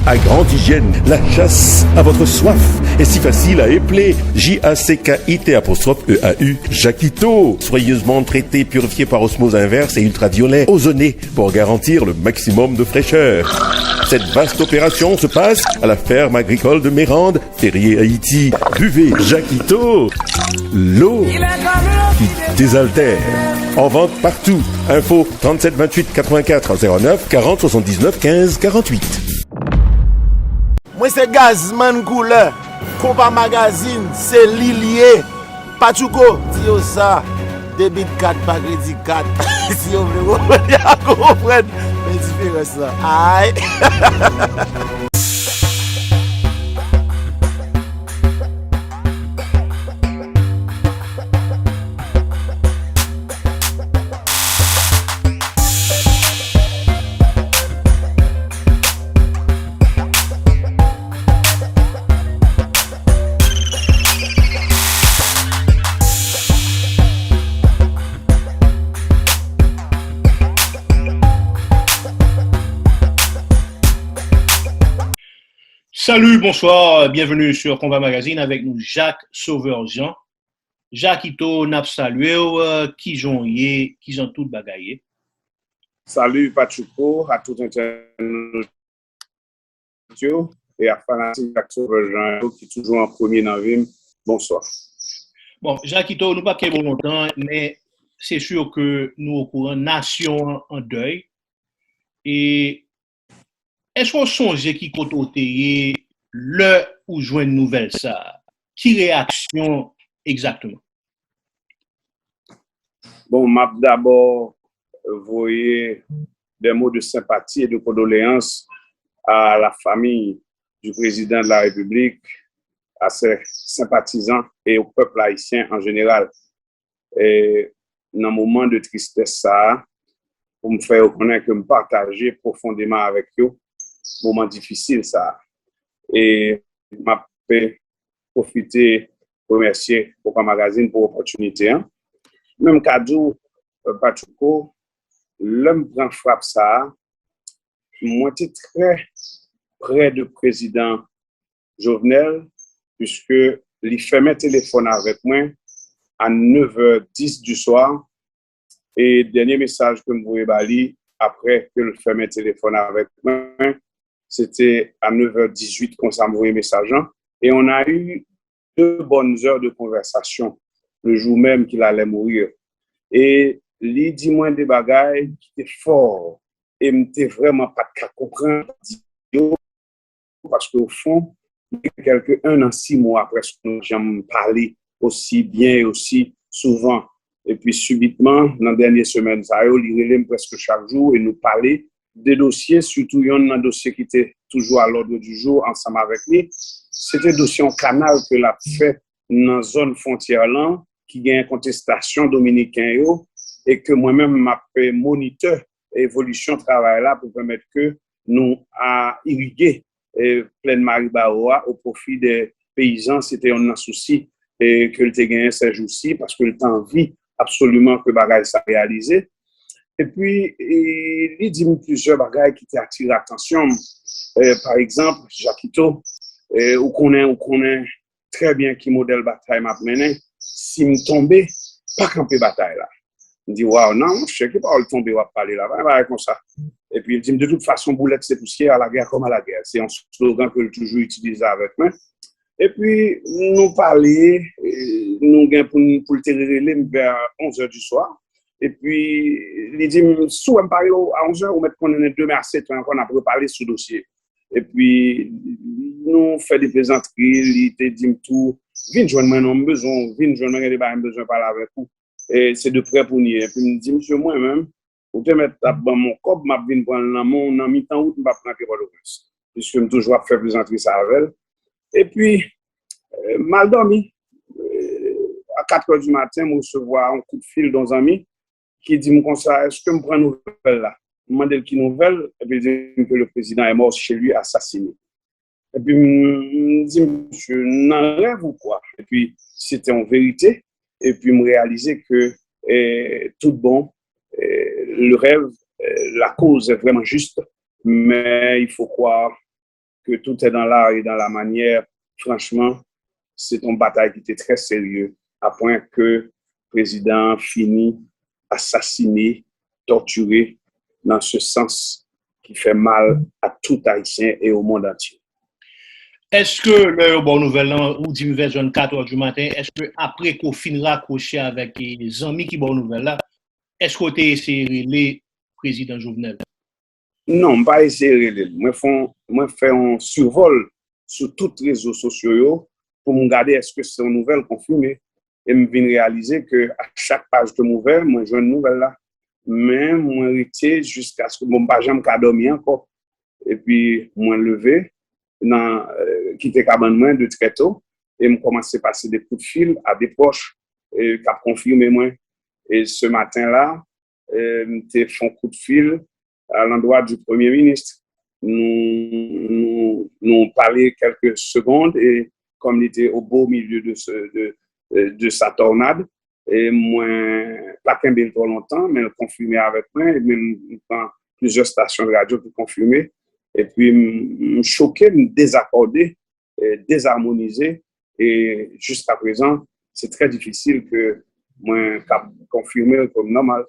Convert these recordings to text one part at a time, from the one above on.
à grande hygiène. La chasse à votre soif est si facile à épeler. JACKIT'-EAU, Jaquito. Soigneusement traité, purifié par osmose inverse et ultraviolet, ozonné pour garantir le maximum de fraîcheur. Cette vaste opération se passe à la ferme agricole de Mérande, Ferrier, Haïti. Buvez Jaquito, l'eau qui désaltère. En vente partout. Info 37 28 84 09 40 79 15 48. Moi c'est Gazman Couleur. Combat Magazine, c'est Lilier. Pachuco, dis ça. Débit 4, pas crédit 4. Si on veut comprendre, mais différence là. Aïe. Salut, bonsoir, bienvenue sur Combat Magazine avec nous Jacques Sauveur-Jean. Jacques Ito n'a salué qui j'ont tout bagaillé. Salut Pachuco, à tout internaute et à fanatique Jacques Sauveur-Jean qui est toujours en premier dans le film. Bonsoir. Bon, Jacques Ito, nous pas qu'il y a longtemps, mais c'est sûr que nous au courant nation en deuil. Et est-ce qu'on songe qui côté le ou jouer une nouvelle ça? Qui réaction exactement? Bon, m'a d'abord voyé des mots de sympathie et de condoléances à la famille du président de la République, à ses sympathisants et au peuple haïtien en général. Et dans un moment de tristesse ça, pour me faire reconnaître que me partager profondément avec eux, moment difficile ça. Et m'a profiter remercier Combat Magazine pour l'opportunité. Même cadeau Pachuco, l'homme prend frappe ça. Moi j'étais très près du président Jovenel puisque il fait mes téléphones avec moi à 9h10 du soir et dernier message que me voyais bali après que le fait mes téléphones avec moi, c'était à 9h18 qu'on s'est envoyé message. Et on a eu 2 bonnes heures de conversation le jour même qu'il allait mourir. Et il dit moi des bagailles qui étaient forts et m'était vraiment pas de comprendre parce qu'au fond, quelques 1 an 6 mois après ce que j'aime parler aussi bien et aussi souvent. Et puis subitement, dans les dernières semaines, ça il relève presque chaque jour et nous parler des dossiers, surtout il y a un dossier qui était toujours à l'ordre du jour ensemble avec lui. C'était dossier en canal que l'a fait dans la zone frontière là, qui gagne contestation dominicain et que moi-même m'a fait moniteur évolution travail là pour permettre que nous à irriguer pleine Maribaoa au profit des paysans. C'était un souci et que le te gagné ces jours-ci parce que le temps envie absolument que bagage ça réalisé. Et puis, il dit plusieurs bagages qui t'attirent l'attention. Par exemple, Jaquito, on connaît très bien qui modèle bataille m'a mené. Si me tombé, pas camper bataille là. Il dit, waouh, non, je sais que pas le tomber, on va parler là, va comme ça. Et puis, il dit, de toute façon, boulette, c'est poussière à la guerre comme à la guerre. C'est un slogan que je toujours utilise avec moi. Et puis, nous parler, nous gagnons pour le terrer vers 11h du soir. Et puis, il dit, si on parle à 11h, on met qu'on est 2 à 7 ans, qu'on a préparé ce dossier. Et puis, nous faisons des plaisanteries, il te dit tout, viens joindre moi, non besoin, viens joindre moi, il a besoin de parler avec vous. Et c'est de près pour nous. Et puis, il me dit, monsieur, moi-même, vous te mettre dans mon corps, je viens prendre mon en mi-temps, ou je vais prendre le reste. Puisque je toujours fait plaisanterie ça avec elle. Et puis, mal dormi. À 4h du matin, je recevoir un coup de fil dans un ami qui dit comme ça, est-ce que je prends une nouvelle là? Je me demande qui nouvelle, et puis il dit que le président est mort chez lui, assassiné. Et puis, je me dis, monsieur, n'en rêve ou quoi? Et puis, c'était en vérité. Et puis, me réaliser que tout bon, le rêve, la cause est vraiment juste, mais il faut croire que tout est dans l'art et dans la manière. Franchement, c'est une bataille qui était très sérieuse, à point que le président finit assassiné, torturé, dans ce sens qui fait mal à tout Haïtien et au monde entier. Est-ce que le bon nouvelle ou dit version 4h du matin, est-ce que après qu'on finit raccroché avec les amis qui bon nouvelle là, est-ce qu'on a essayé les président Jovenel? Non, pas essayer de moi fais un survol sur tous les réseaux sociaux pour me regarder est-ce que c'est une nouvelle confirmée et me viens réaliser que à chaque page de nouvelle, moi j'ai une nouvelle là. Mais moi arrêté jusqu'à ce que mon pas jamais dormi encore et puis moi levé dans quitter cabane moi de très tôt et me commencer à passer des coups de fil à des proches et qui a confirmé moi et ce matin là j'ai fait un coup de fil à l'endroit du Premier ministre. Nous parlé quelques secondes et comme il était au beau milieu de sa tornade, et moi, pas qu'un bien trop longtemps, mais le confirmer avec moi, et même dans plusieurs stations de radio pour confirmer, et puis me choquer, me désaccorder, désharmoniser, et jusqu'à présent, c'est très difficile que moi confirmer comme normal.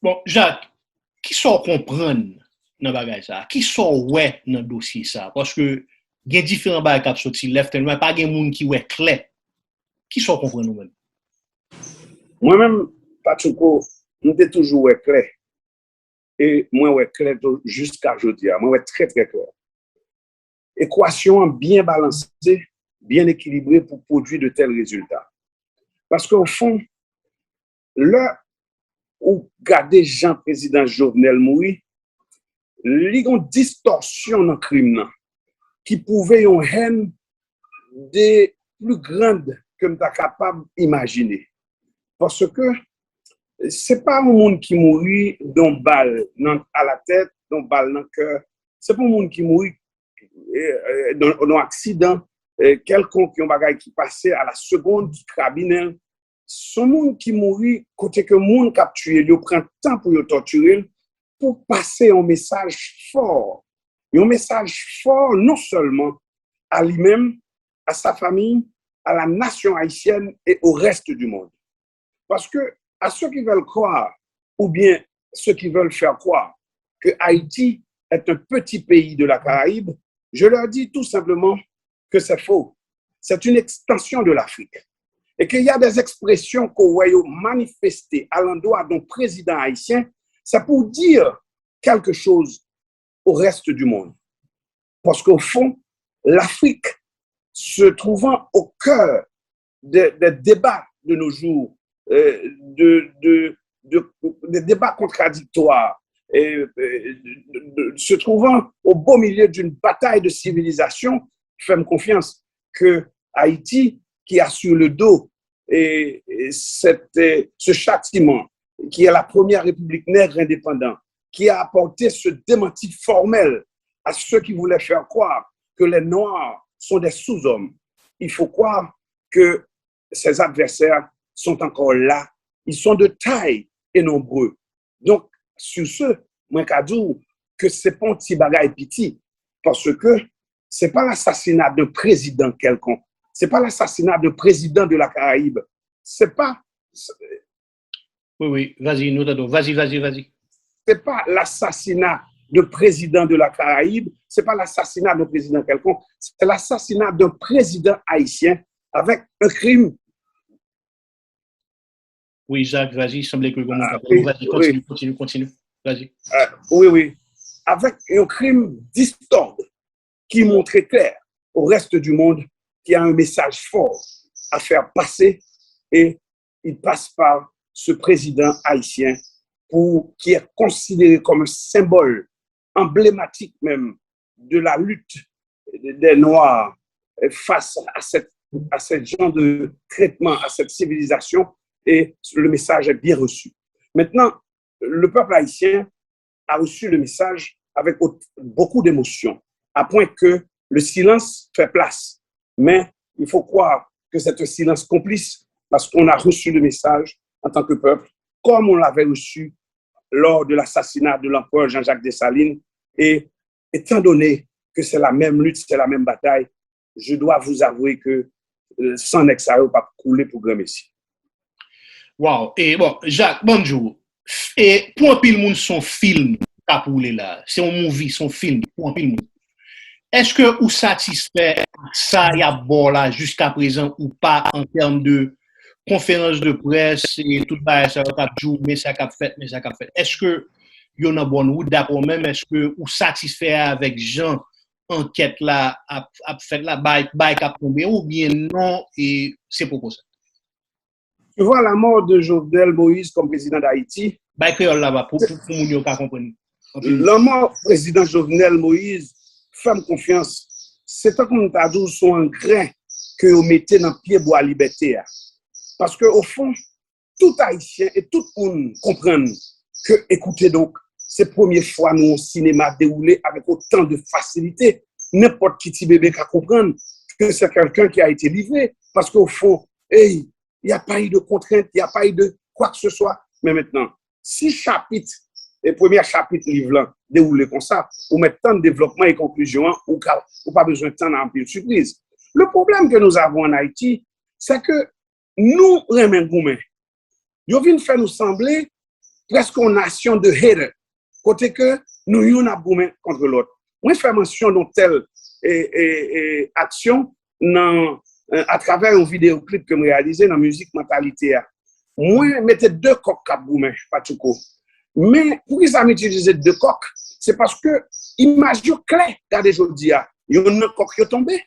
Bon, Jacques, qui sont comprendre dans bagage ça? Qui sont ouais dans dossier ça? Parce que il y a différents bagages qui sorti left and right, pas de monde qui ouais clair. Qui sont comprendre nous-mêmes? Moi-même, Pachuco, nous sommes toujours ouais clair. Et moi ouais clair jusqu'à aujourd'hui, moi ouais très très clair. Équation bien balancée, bien équilibrée pour produire de tels résultats. Parce qu'au fond, là où garder Jean-Président Jovenel Moïse, il y a une distorsion dans le crime qui pouvait une haine des plus grandes que nous sommes capables d'imaginer. Parce que ce n'est pas un monde qui mourit d'un balle à la tête, d'un balle dans le cœur. Ce n'est pas un monde qui mourit d'un accident quelconque qui passait à la seconde du cabinet. Ce monde qui mourit, côté que le monde qui a tué, il prend temps pour le torturer, pour passer un message fort. Un message fort non seulement à lui-même, à sa famille, à la nation haïtienne et au reste du monde. Parce que à ceux qui veulent croire, ou bien ceux qui veulent faire croire que Haïti est un petit pays de la Caraïbe, je leur dis tout simplement que c'est faux. C'est une extension de l'Afrique. Et qu'il y a des expressions qu'on voit manifester à l'endroit d'un président haïtien, c'est pour dire quelque chose au reste du monde. Parce qu'au fond, l'Afrique, se trouvant au cœur des débats de nos jours, des débats contradictoires, se trouvant au beau milieu d'une bataille de civilisation, fais-moi confiance que Haïti, qui a sur le dos ce châtiment, qui est la première république nègre indépendante, qui a apporté ce démenti formel à ceux qui voulaient faire croire que les Noirs sont des sous-hommes. Il faut croire que ses adversaires sont encore là. Ils sont de taille et nombreux. Donc, sur ce, moi, je dis que ce n'est pas un petit bagage petit, parce que ce n'est pas l'assassinat d'un président quelconque. Ce n'est pas l'assassinat d'un président de la Caraïbe. C'est pas. Oui, vas-y, nous t'attendons. Vas-y. C'est pas l'assassinat d'un président de la Caraïbe, c'est pas l'assassinat d'un président quelconque, c'est l'assassinat d'un président haïtien avec un crime. Oui, Jacques, vas-y, il semblait que vas-y, continue. Vas-y. Oui. Avec un crime distordu qui montrait clair au reste du monde qu'il y a un message fort à faire passer et il passe par ce président haïtien qui est considéré comme un symbole emblématique même de la lutte des Noirs face à ce genre de traitement, à cette civilisation, et le message est bien reçu. Maintenant, le peuple haïtien a reçu le message avec beaucoup d'émotion, à point que le silence fait place. Mais il faut croire que c'est un silence complice parce qu'on a reçu le message en tant que peuple, comme on l'avait reçu lors de l'assassinat de l'empereur Jean-Jacques Dessalines. Et étant donné que c'est la même lutte, c'est la même bataille, je dois vous avouer que sans Nexa, il ne pas couler pour Grand Messie. Wow. Et bon, Jacques, bonjour. Et pour un pile monde, son film, Capoulé là, c'est un movie, son film, pour un pile monde. Est-ce que vous satisfait ça, y a bon là, jusqu'à présent, ou pas, en termes de conférence de presse, et tout ça, ça a joué, mais ça a fait. Est-ce que y en a bon route, d'après même, est-ce que vous satisfait avec Jean, enquête là, a fait la bail a tombé, ou bien non, et c'est pour ça? Tu vois la mort de Jovenel Moïse comme président d'Haïti. Bail créole là-bas, pour moun pas comprendre. La mort président Jovenel Moïse, femme confiance, c'est un comme t'as dit, son un grain que vous mettez dans le pied pour la liberté. Parce que au fond, tout Haïtien et tout le monde comprennent que, écoutez donc, c'est la première fois nous au cinéma déroulé avec autant de facilité. N'importe qui petit bébé qui comprendre que c'est quelqu'un qui a été livré. Parce qu'au fond, hey, il n'y a pas eu de contrainte, il n'y a pas eu de quoi que ce soit. Mais maintenant, 6 chapitres, les premiers chapitres livre déroulés comme ça, ou mettre tant de développement et conclusion, ou pas besoin de temps dans une surprise. Le problème que nous avons en Haïti, c'est que nous, Remen Goumen, ils viennent faire nous sembler presque une nation de haters, côté que nous y avons Goumen contre l'autre. Moi, je fais mention d'une telle action à travers un vidéoclip que je réalisé dans la musique mentalité. Moi, je mettais 2 coques à Goumen, pas tout court. Mais pour qu'ils aient utilisé 2 coques, c'est parce que l'image est claire. Regardez, je dis, il y a une coque qui est tombée.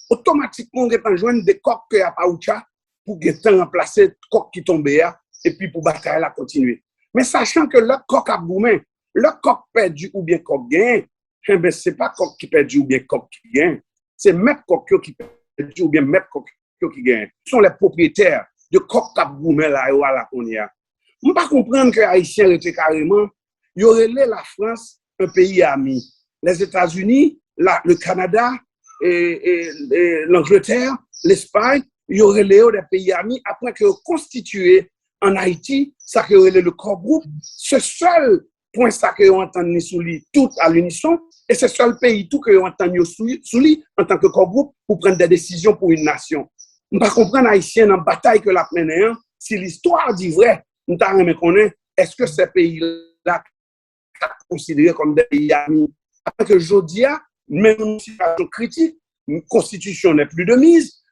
Automatiquement, on va joindre des coques qui n'ont pas oucha pour remplacer les coques qui tombent et puis pour bataille la continuer. Mais sachant que le coq a boumé, le coq perdu ou bien coq gagne, ce n'est pas coq qui perdu ou bien coq qui gagne, c'est même coq qui perdu ou bien même coq qui gagne. Ce sont les propriétaires de coq à boumé là où on y a. On ne peut pas comprendre que les Haïtiens étaient carrément, il y aurait la France, un pays ami. Les États-Unis, le Canada, et l'Angleterre, l'Espagne, il y aurait des pays amis après que constitué en Haïti, ça qui aurait le corps groupe, ce seul point ça que on entend sous lui tout à l'unisson, et c'est seul pays tout que on entend sous lui en tant que corps groupe pour prendre des décisions pour une nation. On ne peut pas comprendre Haïtien dans la bataille que la mené, si l'histoire dit vrai, on t'a jamais connaît, est-ce que ces pays-là sont considérés comme des pays amis? Après que Jodia, même une situation critique, une constitution n'est plus de mise,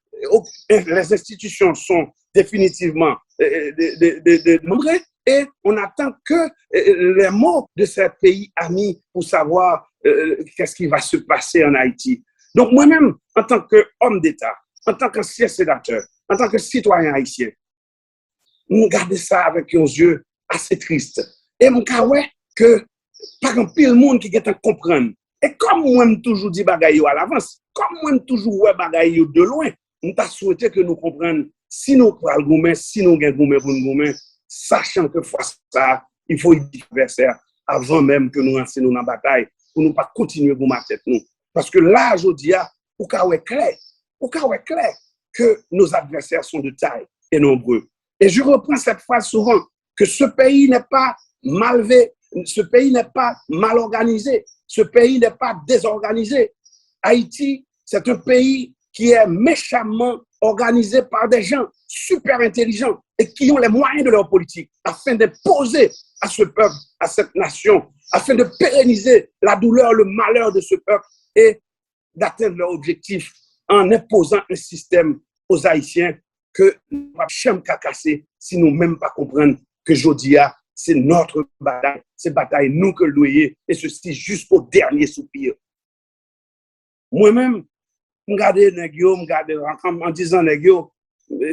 les institutions sont définitivement démembrées et on attend que les mots de ces pays amis pour savoir qu'est-ce qui va se passer en Haïti. Donc moi-même, en tant qu'homme d'État, en tant qu'ancien sénateur, en tant que citoyen haïtien, je regarde ça avec un yeux assez tristes. Et je dis que par exemple, pile monde qui est à comprendre. Et comme moi, je toujours dit bagaille à l'avance, comme moi, je toujours ouais bagaille de loin, on t'a souhaité que nous comprenions si nous prenons le goumen, si nous gagnons le pour le goumen, sachant que fois ça, il faut y adversaire avant même que nous lancions dans la bataille pour ne pas continuer à ma tête nous. Parce que là, je dis, au cas où est clair que nos adversaires sont de taille et nombreux. Et je reprends cette phrase souvent, que ce pays n'est pas ce pays n'est pas mal organisé, ce pays n'est pas désorganisé. Haïti, c'est un pays qui est méchamment organisé par des gens super intelligents et qui ont les moyens de leur politique afin d'imposer à ce peuple, à cette nation, afin de pérenniser la douleur, le malheur de ce peuple et d'atteindre leur objectif en imposant un système aux Haïtiens que nous ne pouvons pas casser si nous ne même pas comprendre que Jodia, c'est notre bataille, c'est bataille nous que le doyer, et ceci jusqu'au dernier soupir. Moi-même, je regarde en disant négio,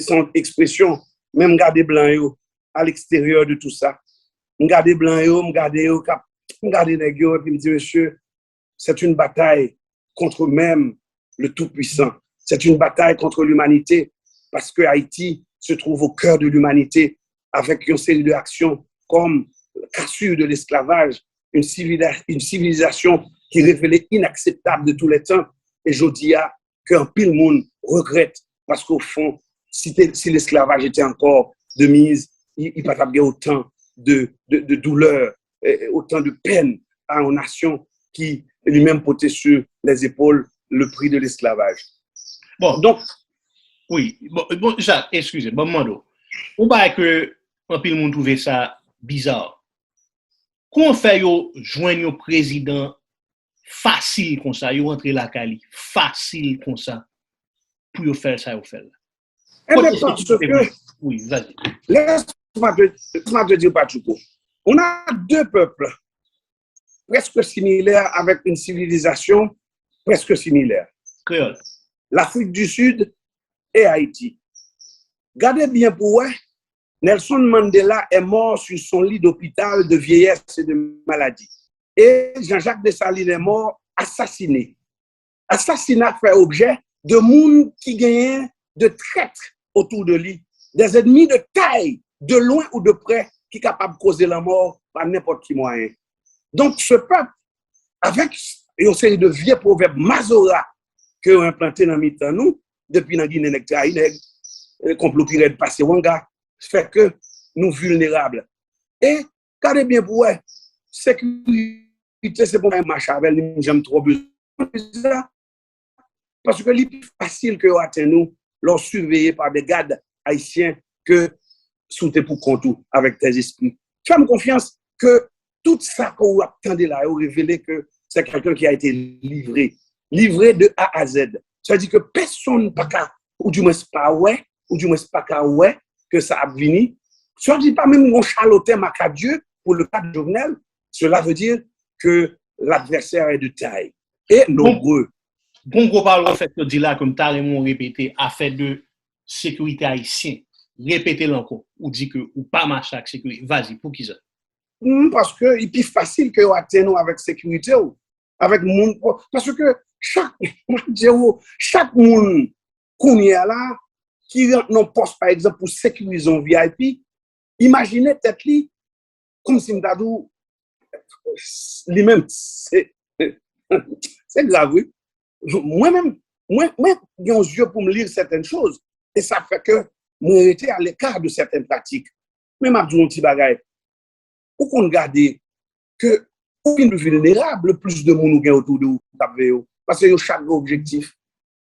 son expression, même regarder blanc à l'extérieur de tout ça. Je regarde blanc, je regarde négio, et puis me dit, monsieur, c'est une bataille contre même le Tout-Puissant. C'est une bataille contre l'humanité, parce que Haïti se trouve au cœur de l'humanité, avec une série d'actions comme la cassure de l'esclavage, une civilisation qui révélait inacceptable de tous les temps. Et je dis qu'un pile monde regrette, parce qu'au fond, si l'esclavage était encore de mise, il n'y a pas autant de douleur, autant de peine à une nation qui lui-même porté sur les épaules le prix de l'esclavage. Bon, Donc, oui, bon Jacques, excusez, bon Mando. On va que un pile monde trouver ça bizarre. Comment fait yo joindre un président facile comme ça, yo rentrer la Cali, facile comme ça pour yo faire ça yo faire. Eh bien, parce que, oui, vas-y. Laisse-moi te dire, Pachuco, on a deux peuples presque similaires avec une civilisation presque similaire. Créole. L'Afrique du Sud et Haïti. Gardez bien pour vous, Nelson Mandela est mort sur son lit d'hôpital de vieillesse et de maladie. Et Jean-Jacques Dessalines est mort assassiné. Assassinat fait objet de monde qui gagnent de traîtres autour de lui, des ennemis de taille, de loin ou de près, qui sont capables de causer la mort par n'importe qui moyen. Donc, ce peuple, avec une série de vieux proverbes mazora que ont implanté dans le nous, depuis la Guinée-Nectaïne, complot qui est passé Wanga, fait que nous vulnérables. Et, regardez bien pour vous, sécurité, c'est pour un marché avec nous, j'aime trop besoin. Parce que c'est plus facile que nous, l'on surveillé par des gardes haïtiens que sous tes pour compte avec tes esprits. Fais-moi confiance que tout ça que vous attendez là, vous révélez que c'est quelqu'un qui a été livré de A à Z. Ça veut dire que personne pas qu'à, ou du moins pas ouais, ou du moins pas qu'à ouais, que ça a venu. Ça veut dire pas même mon charlotin à Dieu pour le cas de Jovenel. Cela veut dire que l'adversaire est de taille et nombreux. Bon gros parole en fait que dit là comme carrément répété affaire de sécurité haïtienne. Répétez-le encore ou dit que ou pas marcher avec sécurité. Vas-y pour qui ça? Parce que il est plus facile que atteindre avec sécurité avec monde parce que chaque monde qu'on y a là qui rentre dans poste par exemple pour sécuriser un VIP, imaginez peut-être lui comme si m'dadou lui-même c'est grave. Oui. Moi-même, j'ai un yeux pour me lire certaines choses. Et ça fait que moi, j'étais à l'écart de certaines pratiques. Même à un petit bagage. Ou qu'on regarde que, ou bien vulnérable, plus de monde qui autour de vous. Parce que chaque objectif.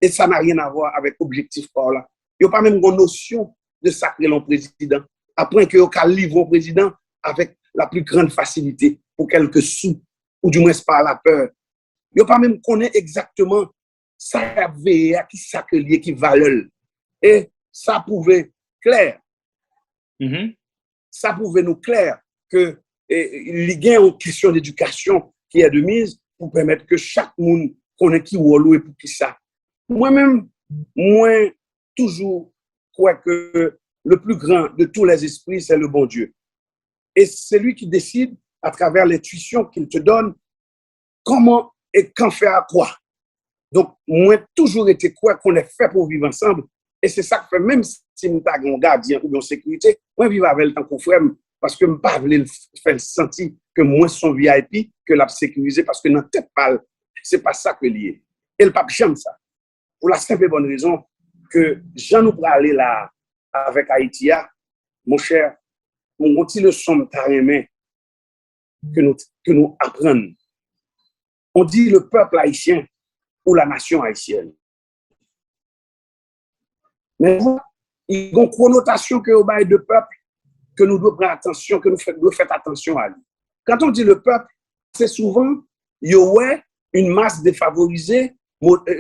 Et ça n'a rien à voir avec objectif par là. Il n'y a pas même une notion de sacrer le président. Après que vous livrez le président avec la plus grande facilité pour quelques sous, ou du moins par la peur. Il n'y a pas même connaît exactement ça qui s'accueille, qui valeur. Et ça pouvait clair. Ça pouvait nous clair que il y a une question d'éducation qui est de mise pour permettre que chaque monde connaisse qui ou et pour qui ça. Moi-même, moi, toujours crois que le plus grand de tous les esprits, c'est le bon Dieu. Et c'est lui qui décide, à travers l'intuition qu'il te donne, comment et quand faire à quoi. Donc, moi, toujours été quoi qu'on est fait pour vivre ensemble. Et c'est ça que fait, même si nous avons un gardien ou une sécurité, moi, vivre avec le temps qu'on frère, parce que je ne veux pas faire sentir que moi, son VIP, que l'a sécurisé, parce que dans la tête pâle, ce n'est pas ça que lié. Et le pape j'aime ça. Pour la simple et bonne raison que Jean nous pourra aller là avec Haïti, mon cher, mon petit leçon de taremé que nous apprenons. On dit le peuple haïtien ou la nation haïtienne. Mais il y a une connotation que au bail de peuple que nous devons prendre attention, que nous devons faire attention à lui. Quand on dit le peuple, c'est souvent il y a une masse défavorisée,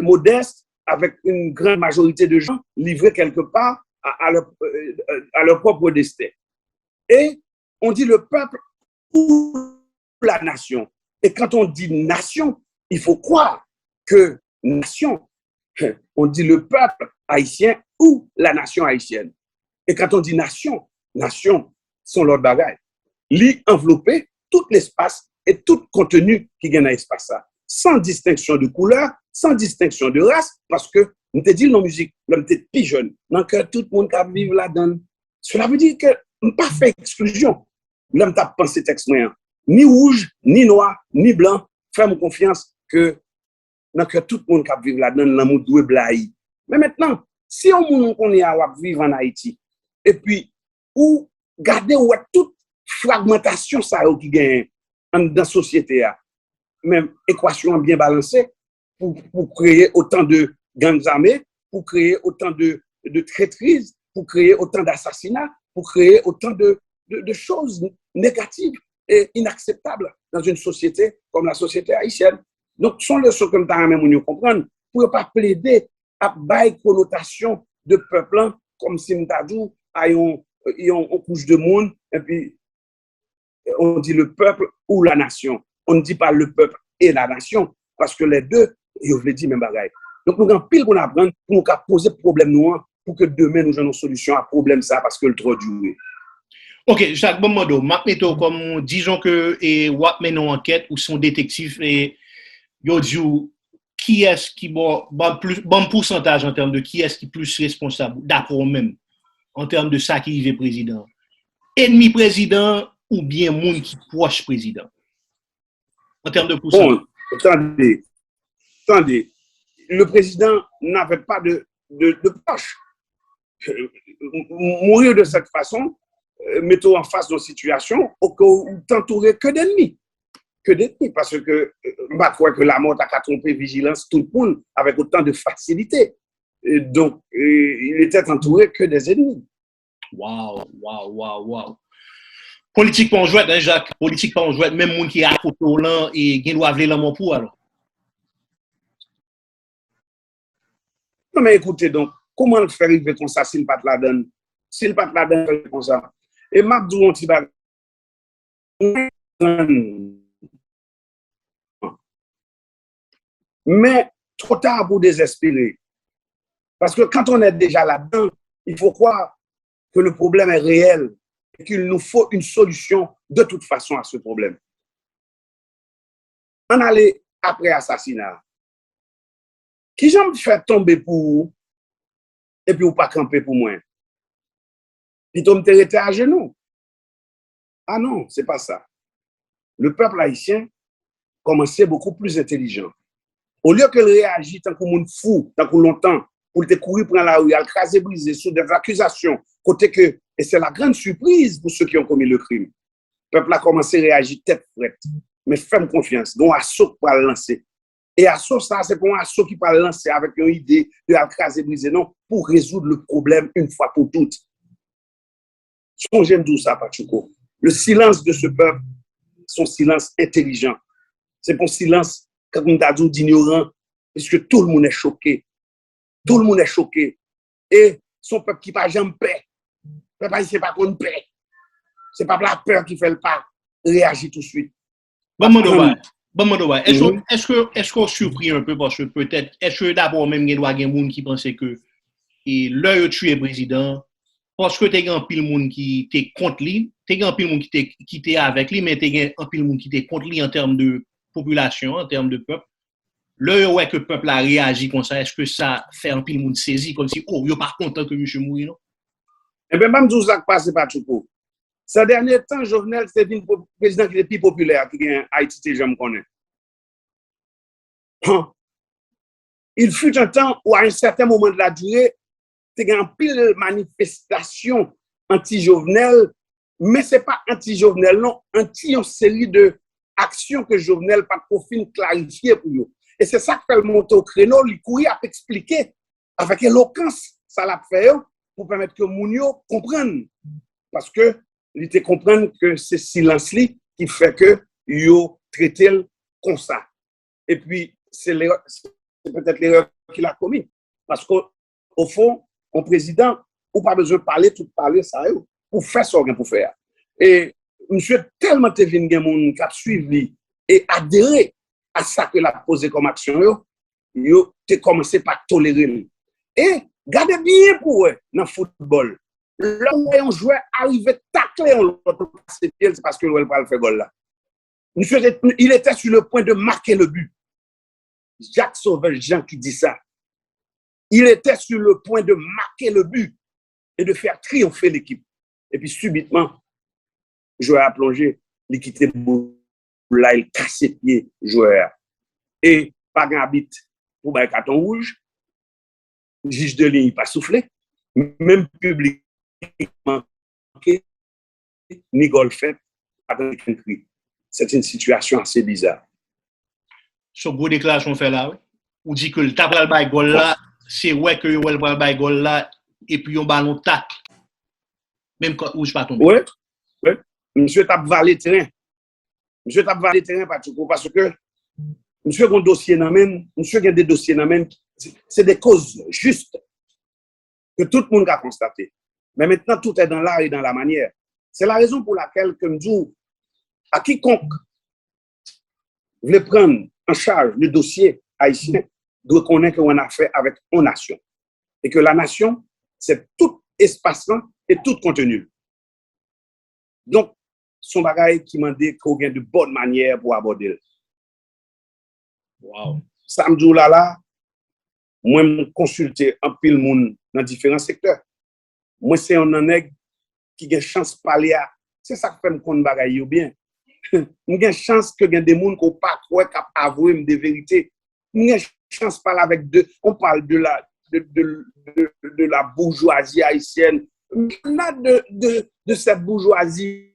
modeste, avec une grande majorité de gens livrés quelque part à leur propre destin. Et on dit le peuple ou la nation. Et quand on dit nation, il faut croire que nation, on dit le peuple haïtien ou la nation haïtienne. Et quand on dit nation, nation sont l'autre bagaille. Li envelopper tout l'espace et tout contenu qui gagne dans l'espace, sans distinction de couleur, sans distinction de race, parce que nous te dit dans la musique, l'homme était plus jeune, donc tout le monde qui vit là-dedans. Cela veut dire que nous pas fait exclusion. L'homme t'a pensé texte moyen. Ni rouge, ni noir, ni blanc, fais-moi confiance que tout le monde qui vit là-dedans, l'amour doit blayer. Mais maintenant, si on est à vivre en Haïti, et puis, ou garder toute fragmentation ça qui gagne dans la société, même équation bien balancée pour créer autant de gangs armés, pour créer autant de traîtrises, pour créer autant d'assassinats, pour créer autant de choses négatives et inacceptables dans une société comme la société haïtienne. Donc, sont les choses comme ça, même nous comprendre, pour ne pas plaider à bailler connotation de peuple, comme si nous avons une couche de monde, et puis on dit le peuple ou la nation. On ne dit pas le peuple et la nation, parce que les deux, ils veulent dire même bagaille. Donc, nous avons pile qu'on apprend pour nous poser problème noirs, pour que demain nous ayons une solution à problème ça, parce que le trop dur. Ok, Jacques Bomando, mettons comme disons que wap men une enquête ou son détective et yo dit qui est-ce qui bon pourcentage en termes de qui est-ce qui est plus responsable d'après eux-mêmes en termes de ça qui est président. Ennemi président ou bien monde qui proche président. En termes de pourcentage. Bon, attendez. Le président n'avait pas de proche. Mourir de cette façon, mettons en face de situation où t'entourer que d'ennemis. Parce que je crois que la mort a qu'à tromper vigilance tout le monde avec autant de facilité. Et donc, il était entouré que des ennemis. Wow. Politique pas en jouet, hein, Jacques. Politique pas en jouet, même monde qui est à côté là et qui doit avoir l'amour pour alors. Non, mais écoutez, donc, comment le faire arriver comme ça s'il pas la donne? S'il pas la donne comme ça. Et Mabdou, on t'y va. Mais trop tard pour désespérer. Parce que quand on est déjà là-dedans, il faut croire que le problème est réel et qu'il nous faut une solution de toute façon à ce problème. On allait après assassinat. Qui j'aime faire tomber pour vous et puis ou pas camper pour moi? Puis tu me été à genoux. Ah non, c'est pas ça. Le peuple haïtien commençait beaucoup plus intelligent. Au lieu qu'elle réagisse tant qu'on monde fou, tant qu'on longtemps, pour te courir prendre la rue, à craser, briser sous des accusations, côté que, et c'est la grande surprise pour ceux qui ont commis le crime. Le peuple a commencé à réagir tête frette. Mais fais-moi confiance, donc assaut pour le lancer. Et assaut, ça, c'est pour un assaut qui peut lancer avec une idée de craser, briser, non, pour résoudre le problème une fois pour toutes. Songez d'où ça, Pachouko. Le silence de ce peuple, son silence intelligent. C'est pour silence, comme on a dit, d'ignorant, parce que tout le monde est choqué. Tout le monde est choqué. Et son peuple qui n'a jamais paix. Le peuple n'est pas contre paix. Ce n'est pas la peur qui fait le pas. Réagit tout de suite. Est-ce qu'on surpris un peu parce que peut-être, est-ce que d'abord même il y a des gens qui pensaient que l'heure tué président, parce que tu as un pile monde qui était contre lui, tu as un pile monde qui était avec lui, mais tu as un pile monde qui était contre lui en termes de population, en termes de peuple. L'heure où que le peuple a réagi comme ça, est-ce que ça fait un pile monde saisi comme si, oh, il n'est pas content que M. mouille, non? Eh bien, même ça passe pas tout court. Ces derniers temps, Jovenel, c'est le président qui est le plus populaire qui est en Haïti, je me connais. Il fut un temps où, à un certain moment de la durée, il y a un pile de manifestations anti-Jovenel, mais ce n'est pas anti-Jovenel, non, anti-une série d'actions que Jovenel pas trop fin clarifier pour nous. Et c'est ça qui fait le monter au créneau, il courir à expliquer avec éloquence, ça l'a fait pour permettre que Mounio comprenne. Parce que il te comprendre que c'est silence-là qui fait que yo traité comme ça. Et puis, c'est peut-être l'erreur qu'il a commis. Parce qu'au fond, au président, ou pas besoin de parler, tout parler, ça pour faire ce qu'on peut faire. Et monsieur tellement te venu gens qui a suivi et adhéré à ça que l'a posé comme action, yo te commencé par tolérer. Et gardez bien pour eux dans le football. Là où un joueur arrive à tacler l'autre, c'est parce que l'on va le faire goal là. Monsieur, il était sur le point de marquer le but. Jacques Sauvel-Jean qui dit ça. Il était sur le point de marquer le but et de faire triompher l'équipe. Et puis subitement, le joueur a plongé, il quitté là, il casse les pieds, joueur. Et pas d'arbitre pour un carton rouge, le juge de ligne pas soufflé, même public. Ni golfet, c'est une situation assez bizarre. ce gros déclaration fait là, oui. Ou dit que le tabral bay gol là, c'est ouais que le tabral bay gol là, et puis on ballon tac. Même quand où je pas tombé. Oui, oui. Monsieur t'a valé terrain. Monsieur t'a valé terrain parce que monsieur a un dossier n'amène, monsieur a des dossiers n'amène, c'est des causes justes que tout le monde a constaté. Mais maintenant, tout est dans l'art et dans la manière. C'est la raison pour laquelle, comme je dis, à quiconque voulait prendre en charge le dossier haïtien, doit connaître qu'on a affaire avec une nation. Et que la nation, c'est tout espace-là et tout contenu. Donc, son bagage qui m'a dit qu'on a de bonnes manières pour aborder. Wow. Samedi là, moi, je consulté un pile monde dans différents secteurs. Moi, c'est un nègre qui a chance de parler à. C'est ça qui fait me connaître bagaille bien. J'ai chance que des gens qui n'ont pas quoi avouer des vérités. J'ai chance de parler avec deux. On parle de la bourgeoisie haïtienne. Là, de cette bourgeoisie,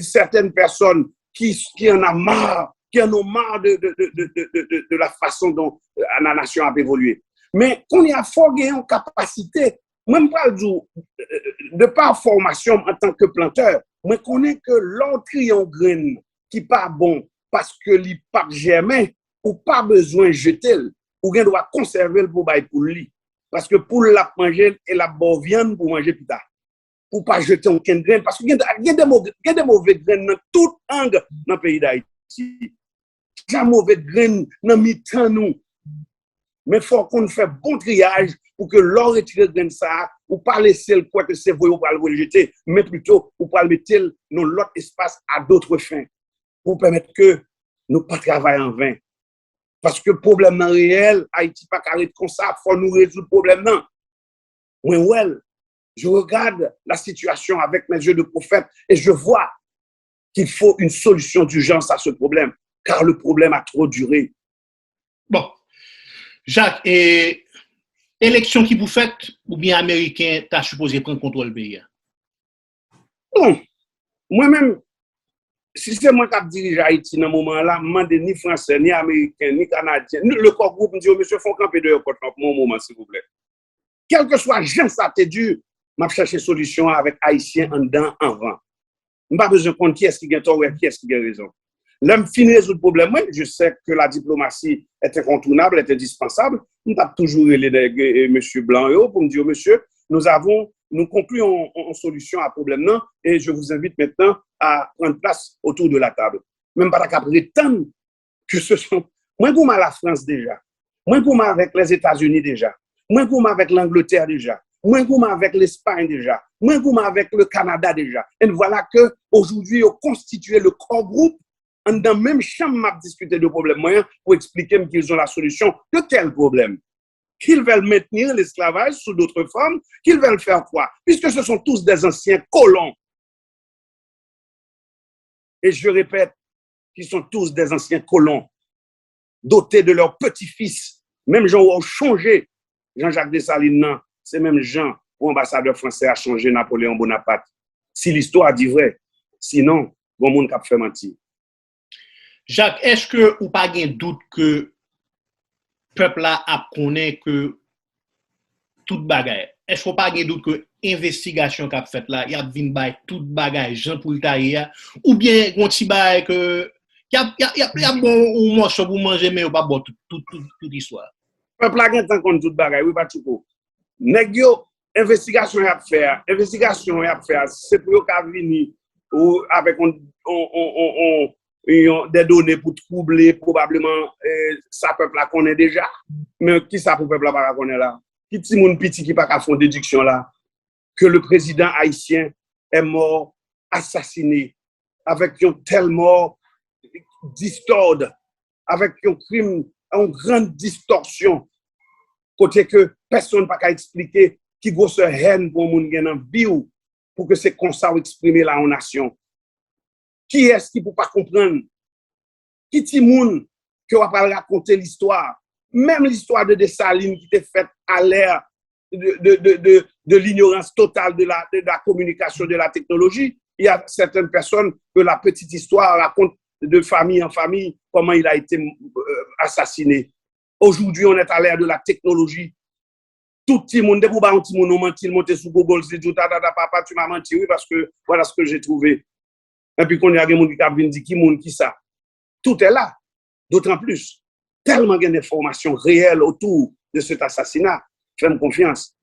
certaines personnes qui en ont marre, de la façon dont la nation a évolué. Mais qu'on y a fort gagné en capacité, même pas de par formation en tant que planteur, mais qu'on est que l'autre en graine qui pas bon parce que il pas germain ou pas besoin de jeter, ou bien doit conserver pour bail pour lui. Parce que pour la manger et la bonne viande pour manger plus tard. Pour pas jeter aucune graine. Parce qu'il y a des mauvais graines dans tout angle dans le pays d'Haïti. Il y a des mauvais graines dans le mi-temps nous. Mais il faut qu'on fasse bon triage pour que l'on retire graine ça, ou pas laisser le quoi que c'est voyou pour le jeter, mais plutôt pour pas le mettre dans l'autre espace à d'autres fins. Pour permettre que nous pas travailler en vain. Parce que le problème non réel, Haïti pas carré comme ça, il faut nous résoudre le problème non. Oui, well, je regarde la situation avec mes yeux de prophète et je vois qu'il faut une solution d'urgence à ce problème, car le problème a trop duré. Bon, Jacques, et élection qui vous faites, ou bien américain, t'as supposé prendre contrôle du pays? Non, moi-même, si c'est moi qui dirige Haïti dans ce moment-là, je ne demande ni français, ni américain, ni canadien. Le corps groupe me dit, monsieur, il faut camper dehors pour mon moment, s'il vous plaît. Quel que soit gens ça t'est dur, je cherche une solution avec Haïtien en dedans, en vent. Je n'ai pas besoin de compte qui est-ce qui a tort et qui est-ce qui a raison. Là, je finis de résoudre le problème. Je sais que la diplomatie est incontournable, est indispensable. Je n'ai toujours les monsieur Blanc pour me dire, monsieur, nous concluons en solution à ce problème là et je vous invite maintenant à prendre place autour de la table. Même pas qu'à prétendre que ce sont. Moi, pour la France déjà. Moi, pour avec les États-Unis déjà. Moi, pour avec l'Angleterre déjà. Moi, pour avec l'Espagne déjà. Moi, pour avec le Canada déjà. Et voilà que aujourd'hui, on constitue le corps groupe en dans même chambre m'a discuté de problèmes moyens pour expliquer qu'ils ont la solution de quel problème. Qu'ils veulent maintenir l'esclavage sous d'autres formes, qu'ils veulent faire quoi? Puisque ce sont tous des anciens colons. Et je répète, qu'ils sont tous des anciens colons, dotés de leurs petits-fils. Même gens ont changé. Jean-Jacques Dessalines, non, c'est même Jean, où ambassadeur français a changé Napoléon Bonaparte. Si l'histoire dit vrai, sinon, bon monde qui a fait mentir. Jacques, est-ce que ou pas de doute que peuple là a connaît que toute bagaille? Est-ce qu'on pas de doute que investigation qu'a fait là, y a vinn bay toute bagaille Jean pour tailler ou bien on ti bay que y a bon ou morceau pour manger mais pas bon toute histoire. Peuple là gen tant toute bagaille, oui pas tout. Nèg yo investigation y a faire, c'est pour yo ka vini ou avec des données pour troubler probablement ça peuple là connaît déjà, mais qui ça pour peuple là pas connaît là? Qui ti moun petit qui pas ka font déduction là que le président haïtien est mort assassiné avec une telle mort distorde, avec un crime en grande distorsion côté que personne pas qu'à expliquer qui grosse haine pour moun gen en vie pour que c'est comme ça exprimer la nation. Qui est-ce qui peut pas comprendre? Qui ti moun que va pas raconter l'histoire? Même l'histoire de Dessalines qui était faite à l'ère de l'ignorance totale de la communication, de la technologie. Il y a certaines personnes que la petite histoire raconte de famille en famille, comment il a été assassiné. Aujourd'hui, on est à l'ère de la technologie. Tout le monde, dès qu'on petit monde menti, monter sur Google, c'est tout, papa, tu m'as menti, oui, parce que voilà ce que j'ai trouvé. Et puis, quand il y a des gens qui viennent dire qui ça. Tout est là. D'autant plus, tellement il y a d'informations réelles autour de cet assassinat. Fais-moi confiance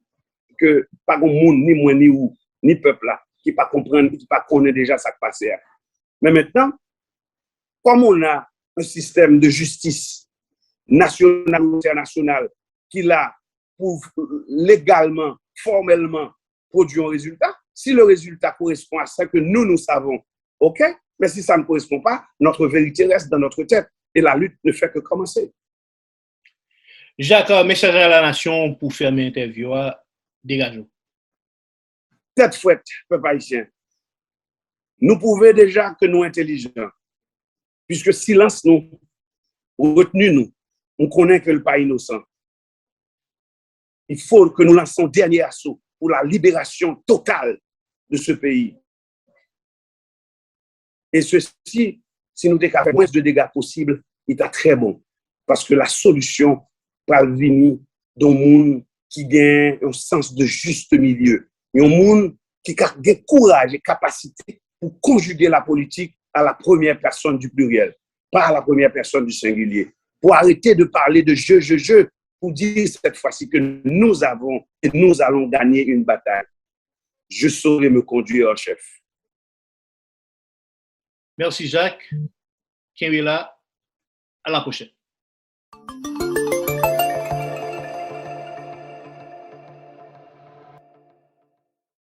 que pas de monde, ni moi, ni où, ni peuple là, qui ne comprennent, qui ne connaissent déjà ce qui passe. Mais maintenant, comme on a un système de justice nationale ou internationale qui l'a pour légalement, formellement produire un résultat, si le résultat correspond à ce que nous savons, ok, mais si ça ne correspond pas, notre vérité reste dans notre tête et la lutte ne fait que commencer. Jacques, message à la nation pour fermer l'interview. Dégageons. Tête fouette, peuple haïtien. Nous prouvons déjà que nous sommes intelligents, puisque silence nous, ou retenu nous, on connaît que le pas innocent. Il faut que nous lançons dernier assaut pour la libération totale de ce pays. Et ceci, si nous avons le moins de dégâts possible, il est très bon. Parce que la solution va venir d'un monde qui gagne un sens de juste milieu. Un monde qui a le courage et capacité pour conjuguer la politique à la première personne du pluriel, pas à la première personne du singulier. Pour arrêter de parler de je, pour dire cette fois-ci que nous avons et nous allons gagner une bataille. Je saurai me conduire en chef. Merci Jacques. Kienwila, à la prochaine.